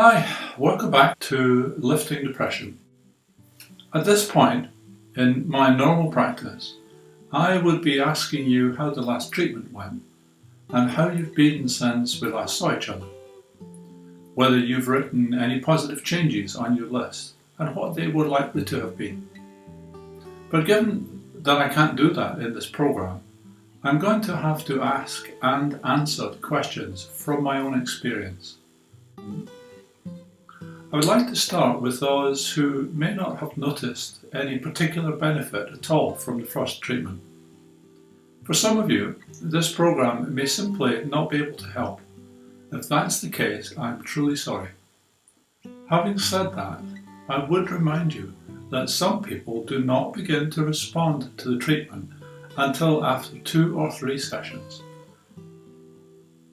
Hi, welcome back to Lifting Depression. At this point in my normal practice, I would be asking you how the last treatment went and how you've been since we last saw each other. Whether you've written any positive changes on your list and what they were likely to have been. But given that I can't do that in this program, I'm going to have to ask and answer questions from my own experience. I would like to start with those who may not have noticed any particular benefit at all from the first treatment. For some of you, this program may simply not be able to help. If that's the case, I'm truly sorry. Having said that, I would remind you that some people do not begin to respond to the treatment until after 2 or 3 sessions.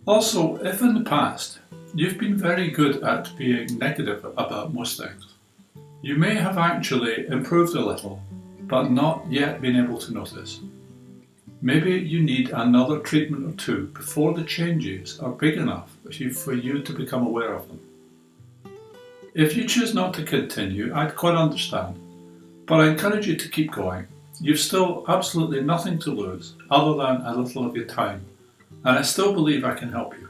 Also, if in the past you've been very good at being negative about most things, you may have actually improved a little, but not yet been able to notice. Maybe you need another treatment or 2 before the changes are big enough for you to become aware of them. If you choose not to continue, I'd quite understand, but I encourage you to keep going. You've still absolutely nothing to lose other than a little of your time, and I still believe I can help you.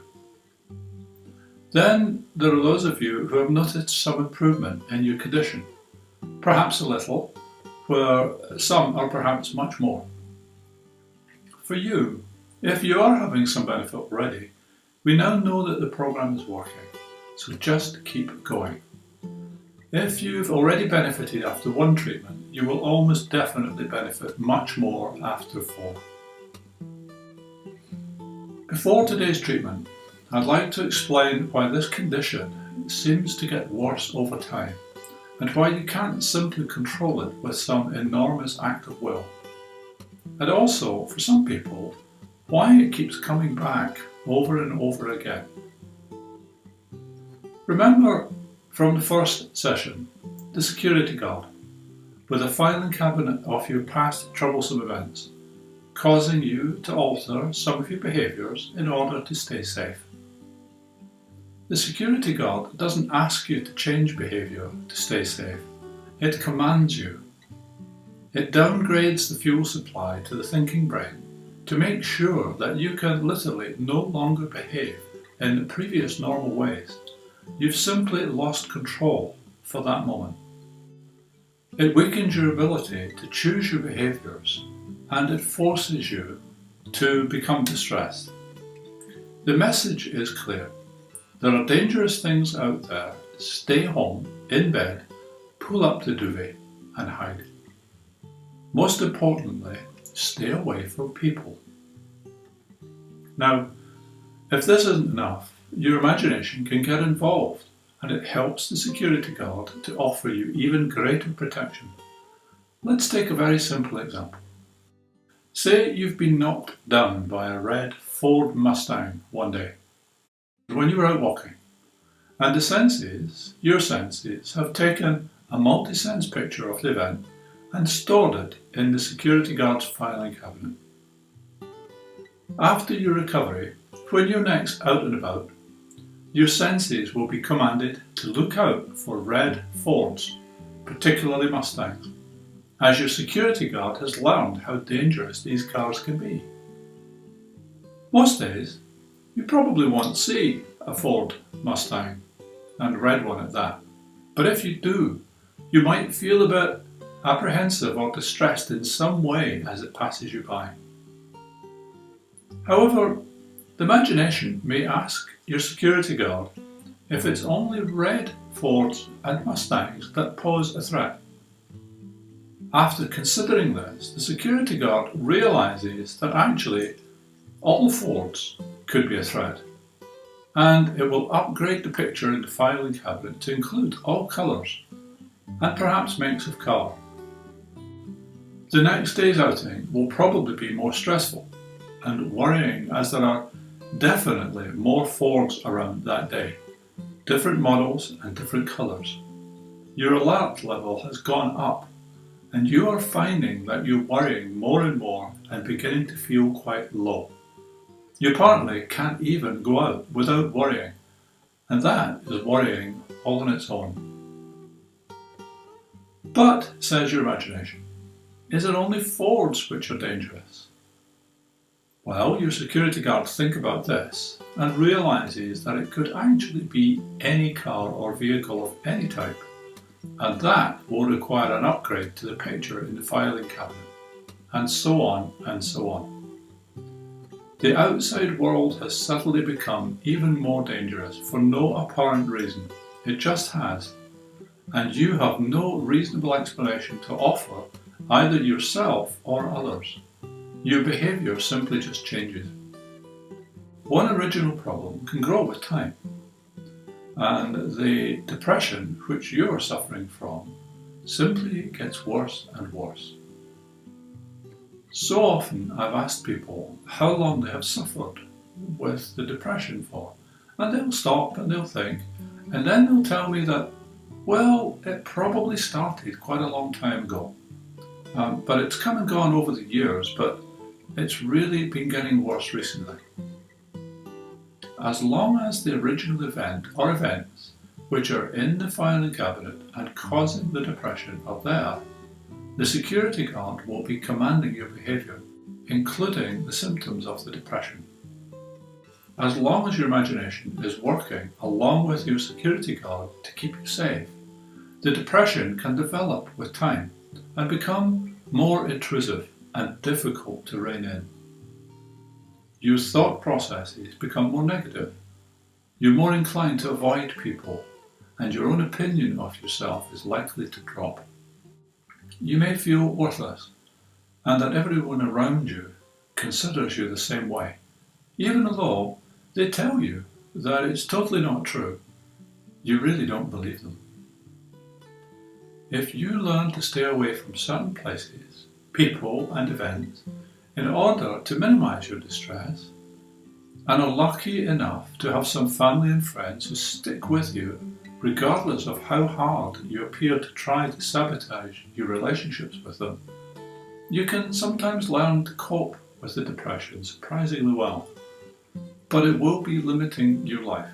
Then there are those of you who have noticed some improvement in your condition, perhaps a little, where some are perhaps much more. For you, if you are having some benefit already, we now know that the program is working, so just keep going. If you've already benefited after 1 treatment, you will almost definitely benefit much more after 4. Before today's treatment, I'd like to explain why this condition seems to get worse over time and why you can't simply control it with some enormous act of will. And also, for some people, why it keeps coming back over and over again. Remember from the first session, the security guard with a filing cabinet of your past troublesome events, causing you to alter some of your behaviours in order to stay safe. The security guard doesn't ask you to change behaviour to stay safe, it commands you. It downgrades the fuel supply to the thinking brain to make sure that you can literally no longer behave in the previous normal ways. You've simply lost control for that moment. It weakens your ability to choose your behaviours and it forces you to become distressed. The message is clear. There are dangerous things out there. Stay home, in bed, pull up the duvet and hide. Most importantly, stay away from people. Now, if this isn't enough, your imagination can get involved and it helps the security guard to offer you even greater protection. Let's take a very simple example. Say you've been knocked down by a red Ford Mustang one day when you were out walking, and your senses have taken a multi-sense picture of the event and stored it in the security guard's filing cabinet. After your recovery, when you're next out and about, your senses will be commanded to look out for red Fords, particularly Mustangs, as your security guard has learned how dangerous these cars can be. Most days, you probably won't see a Ford Mustang, and a red one at that. But if you do, you might feel a bit apprehensive or distressed in some way as it passes you by. However, the imagination may ask your security guard if it's only red Fords and Mustangs that pose a threat. After considering this, the security guard realises that actually all Fords could be a threat, and it will upgrade the picture in the filing cabinet to include all colours and perhaps makes of car. The next day's outing will probably be more stressful and worrying as there are definitely more Fords around that day, different models and different colours. Your alert level has gone up and you are finding that you're worrying more and more and beginning to feel quite low. You apparently can't even go out without worrying, and that is worrying all on its own. But, says your imagination, is it only Fords which are dangerous? Well, your security guard thinks about this and realises that it could actually be any car or vehicle of any type, and that will require an upgrade to the picture in the filing cabinet, and so on and so on. The outside world has suddenly become even more dangerous for no apparent reason. It just has, and you have no reasonable explanation to offer either yourself or others. Your behaviour simply just changes. One original problem can grow with time, and the depression which you are suffering from simply gets worse and worse. So often I've asked people how long they have suffered with the depression for, and they'll stop and they'll think, and then they'll tell me that, well, it probably started quite a long time ago, but it's come and gone over the years, but it's really been getting worse recently. As long as the original event or events which are in the filing cabinet and causing the depression are there, the security guard will be commanding your behaviour, including the symptoms of the depression. As long as your imagination is working along with your security guard to keep you safe, the depression can develop with time and become more intrusive and difficult to rein in. Your thought processes become more negative. You're more inclined to avoid people, and your own opinion of yourself is likely to drop. You may feel worthless, and that everyone around you considers you the same way, even though they tell you that it's totally not true. You really don't believe them. If you learn to stay away from certain places, people and events in order to minimise your distress, and are lucky enough to have some family and friends who stick with you regardless of how hard you appear to try to sabotage your relationships with them, you can sometimes learn to cope with the depression surprisingly well, but it will be limiting your life.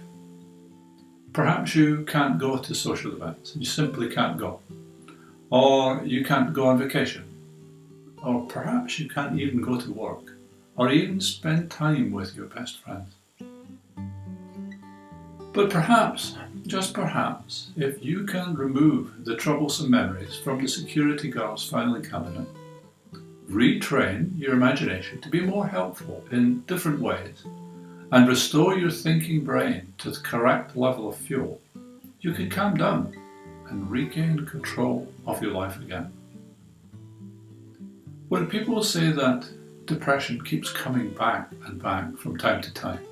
Perhaps you can't go to social events, you simply can't go, or you can't go on vacation, or perhaps you can't even go to work, or even spend time with your best friends. But perhaps, just perhaps, if you can remove the troublesome memories from the security guard's filing cabinet, retrain your imagination to be more helpful in different ways, and restore your thinking brain to the correct level of fuel, you can calm down and regain control of your life again. When people say that depression keeps coming back and back from time to time,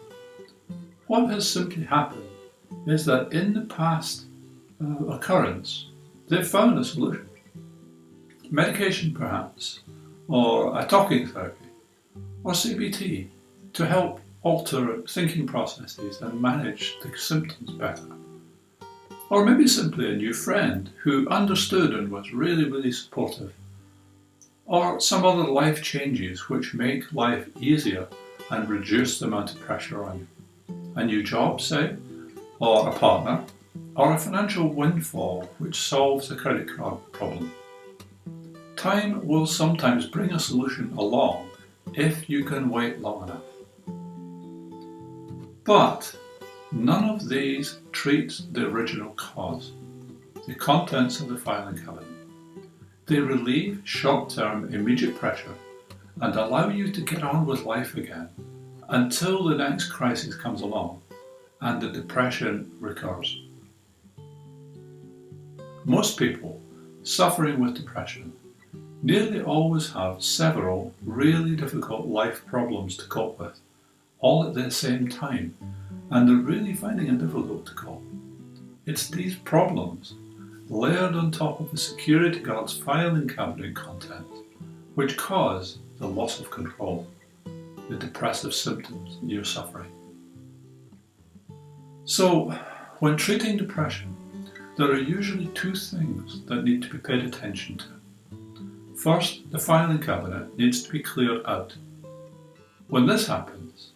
what has simply happened is that in the past occurrence, they've found a solution. Medication perhaps, or a talking therapy, or CBT, to help alter thinking processes and manage the symptoms better. Or maybe simply a new friend who understood and was really, really supportive. Or some other life changes which make life easier and reduce the amount of pressure on you. A new job, say, or a partner, or a financial windfall which solves a credit card problem. Time will sometimes bring a solution along if you can wait long enough. But none of these treats the original cause, the contents of the filing cabinet. They relieve short-term immediate pressure and allow you to get on with life again until the next crisis comes along and the depression recurs. Most people suffering with depression nearly always have several really difficult life problems to cope with, all at the same time, and they're really finding it difficult to cope. It's these problems, layered on top of the security guard's filing cabinet contents, which cause the loss of control, the depressive symptoms you're suffering. So, when treating depression, there are usually two things that need to be paid attention to. First, the filing cabinet needs to be cleared out. When this happens,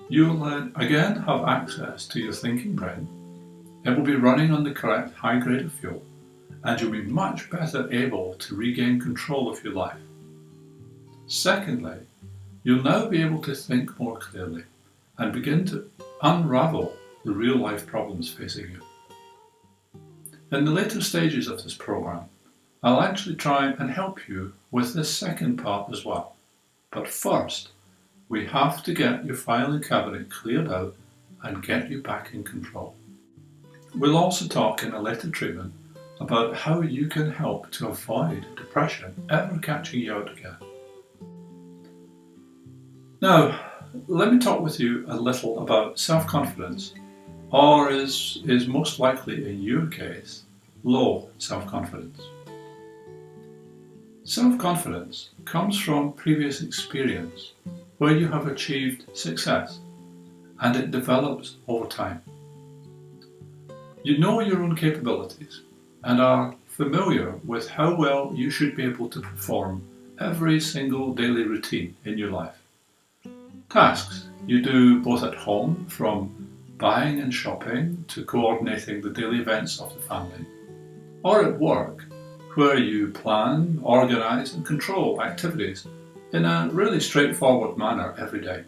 you'll again have access to your thinking brain. It will be running on the correct high grade of fuel, and you'll be much better able to regain control of your life. Secondly, you'll now be able to think more clearly and begin to unravel the real life problems facing you. In the later stages of this program, I'll actually try and help you with this second part as well. But first, we have to get your filing cabinet cleared out and get you back in control. We'll also talk in a later treatment about how you can help to avoid depression ever catching you out again. Now, let me talk with you a little about self-confidence, or is most likely in your case, low self-confidence. Self-confidence comes from previous experience where you have achieved success, and it develops over time. You know your own capabilities and are familiar with how well you should be able to perform every single daily routine in your life. Tasks you do both at home, from buying and shopping to coordinating the daily events of the family, or at work, where you plan, organise and control activities in a really straightforward manner every day.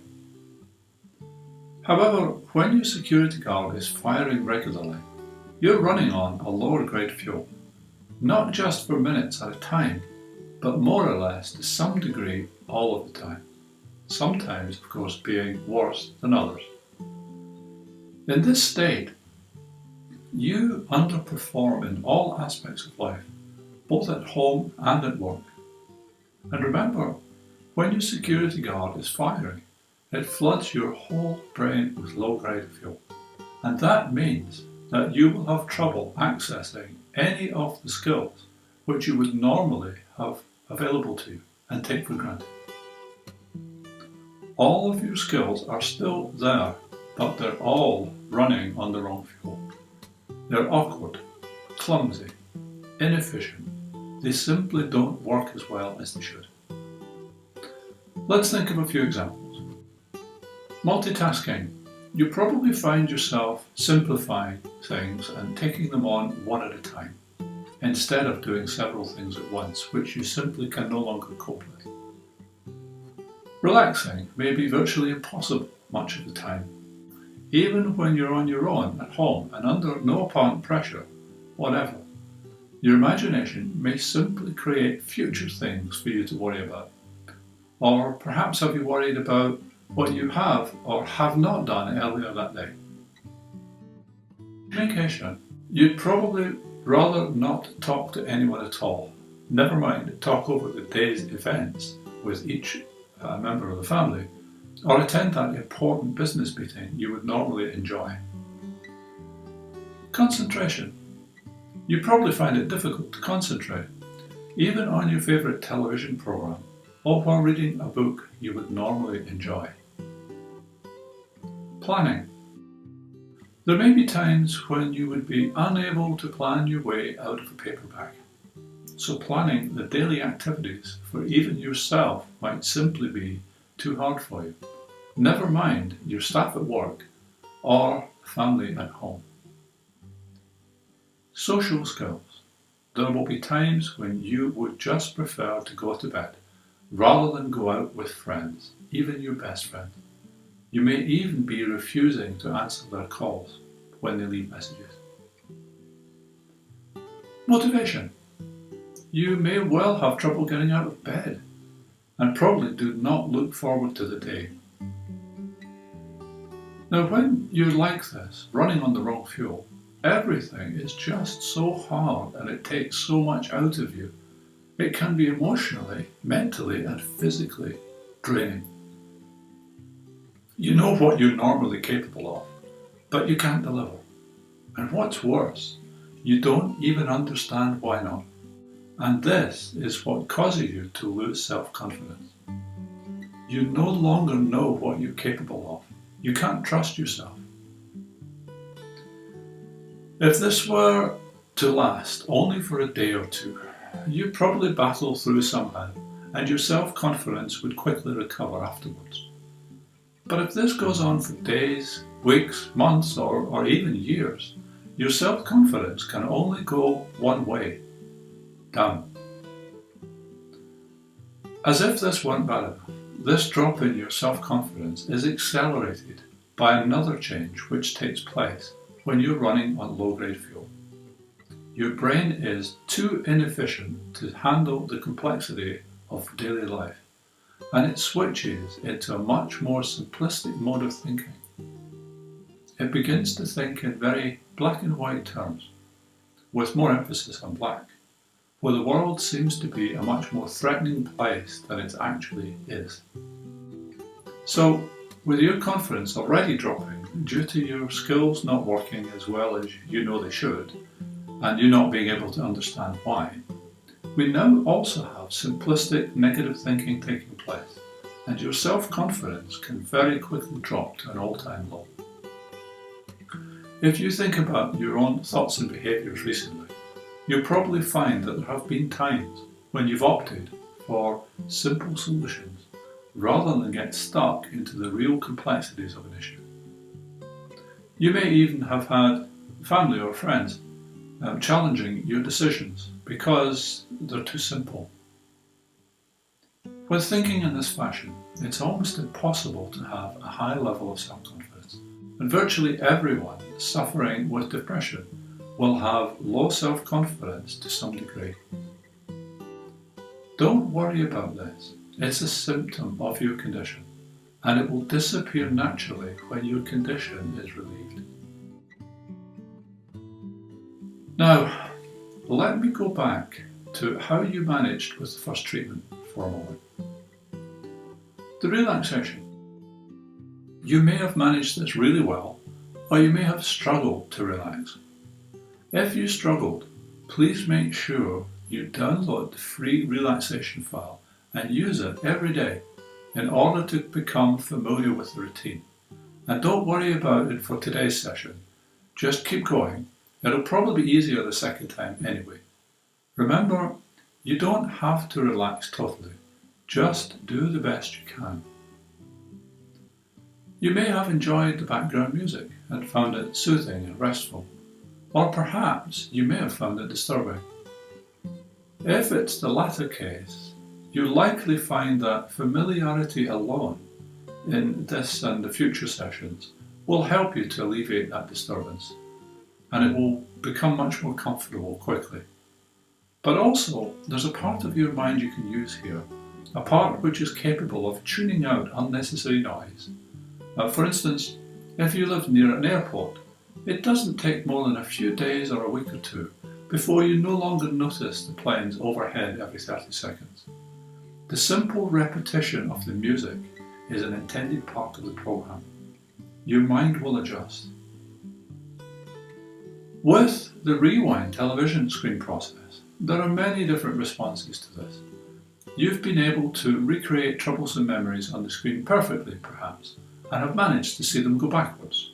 However, when your security guard is firing regularly, you're running on a lower grade fuel, not just for minutes at a time, but more or less to some degree all of the time, sometimes of course being worse than others. In this state, you underperform in all aspects of life, both at home and at work. And remember, when your security guard is firing, it floods your whole brain with low-grade fuel. And that means that you will have trouble accessing any of the skills which you would normally have available to you and take for granted. All of your skills are still there, but they're all running on the wrong fuel. They're awkward, clumsy, inefficient. They simply don't work as well as they should. Let's think of a few examples. Multitasking. You probably find yourself simplifying things and taking them on one at a time, instead of doing several things at once, which you simply can no longer cope with. Relaxing may be virtually impossible much of the time. Even when you're on your own at home and under no apparent pressure, whatever, your imagination may simply create future things for you to worry about. Or perhaps have you worried about what you have or have not done earlier that day. Communication. You'd probably rather not talk to anyone at all, never mind talk over the day's events with each member of the family, or attend that important business meeting you would normally enjoy. Concentration. You probably find it difficult to concentrate, even on your favourite television programme, or while reading a book you would normally enjoy. Planning. There may be times when you would be unable to plan your way out of a paper bag. So planning the daily activities for even yourself might simply be too hard for you. Never mind your staff at work or family at home. Social skills. There will be times when you would just prefer to go to bed rather than go out with friends, even your best friend. You may even be refusing to answer their calls when they leave messages. Motivation. You may well have trouble getting out of bed and probably do not look forward to the day. Now, when you're like this, running on the wrong fuel, everything is just so hard and it takes so much out of you. It can be emotionally, mentally, and physically draining. You know what you're normally capable of, but you can't deliver. And what's worse, you don't even understand why not. And this is what causes you to lose self-confidence. You no longer know what you're capable of. You can't trust yourself. If this were to last only for a day or two, you'd probably battle through somehow, and your self-confidence would quickly recover afterwards. But if this goes on for days, weeks, months, or even years, your self-confidence can only go one way, down. As if this weren't bad enough, this drop in your self-confidence is accelerated by another change which takes place when you're running on low-grade fuel. Your brain is too inefficient to handle the complexity of daily life, and it switches into a much more simplistic mode of thinking. It begins to think in very black and white terms, with more emphasis on black, where the world seems to be a much more threatening place than it actually is. So, with your confidence already dropping due to your skills not working as well as you know they should, and you not being able to understand why, we now also have simplistic negative thinking taking place, and your self-confidence can very quickly drop to an all-time low. If you think about your own thoughts and behaviours recently, you'll probably find that there have been times when you've opted for simple solutions rather than get stuck into the real complexities of an issue. You may even have had family or friends challenging your decisions because they're too simple. When thinking in this fashion, it's almost impossible to have a high level of self-confidence, and virtually everyone suffering with depression will have low self-confidence to some degree. Don't worry about this. It's a symptom of your condition, and it will disappear naturally when your condition is relieved. Now, let me go back to how you managed with the first treatment for a moment. The relaxation. You may have managed this really well, or you may have struggled to relax. If you struggled, please make sure you download the free relaxation file and use it every day in order to become familiar with the routine. And don't worry about it for today's session. Just keep going. It'll probably be easier the second time anyway. Remember, you don't have to relax totally. Just do the best you can. You may have enjoyed the background music and found it soothing and restful. Or perhaps you may have found it disturbing. If it's the latter case, you'll likely find that familiarity alone in this and the future sessions will help you to alleviate that disturbance, and it will become much more comfortable quickly. But also, there's a part of your mind you can use here, a part which is capable of tuning out unnecessary noise. For instance, if you live near an airport, it doesn't take more than a few days or a week or two before you no longer notice the planes overhead every 30 seconds. The simple repetition of the music is an intended part of the program. Your mind will adjust. With the rewind television screen process, there are many different responses to this. You've been able to recreate troublesome memories on the screen perfectly, perhaps, and have managed to see them go backwards.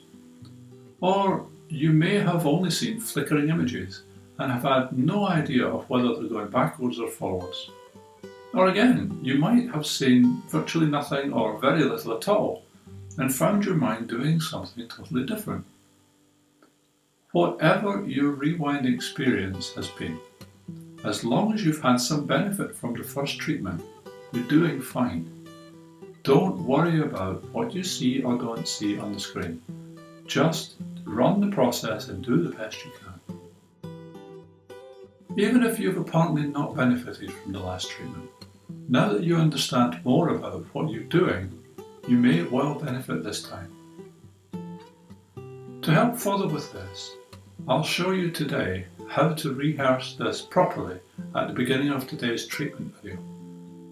Or you may have only seen flickering images and have had no idea of whether they're going backwards or forwards. Or again, you might have seen virtually nothing or very little at all and found your mind doing something totally different. Whatever your rewind experience has been, as long as you've had some benefit from the first treatment, you're doing fine. Don't worry about what you see or don't see on the screen. Just run the process and do the best you can. Even if you've apparently not benefited from the last treatment, now that you understand more about what you're doing, you may well benefit this time. To help further with this, I'll show you today how to rehearse this properly at the beginning of today's treatment video.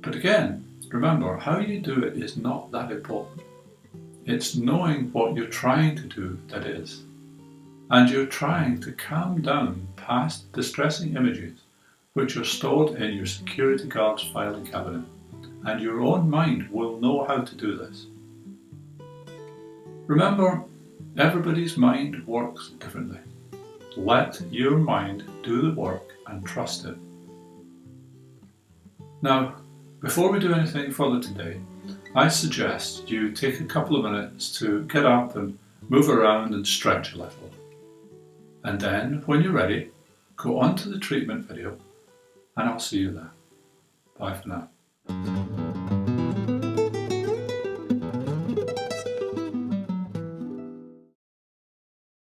But again, remember, how you do it is not that important. It's knowing what you're trying to do that is. And you're trying to calm down past distressing images which are stored in your security guard's filing cabinet, and your own mind will know how to do this. Remember, everybody's mind works differently. Let your mind do the work and trust it. Now, before we do anything further today, I suggest you take a couple of minutes to get up and move around and stretch a little. And then, when you're ready, go on to the treatment video and I'll see you there. Bye for now.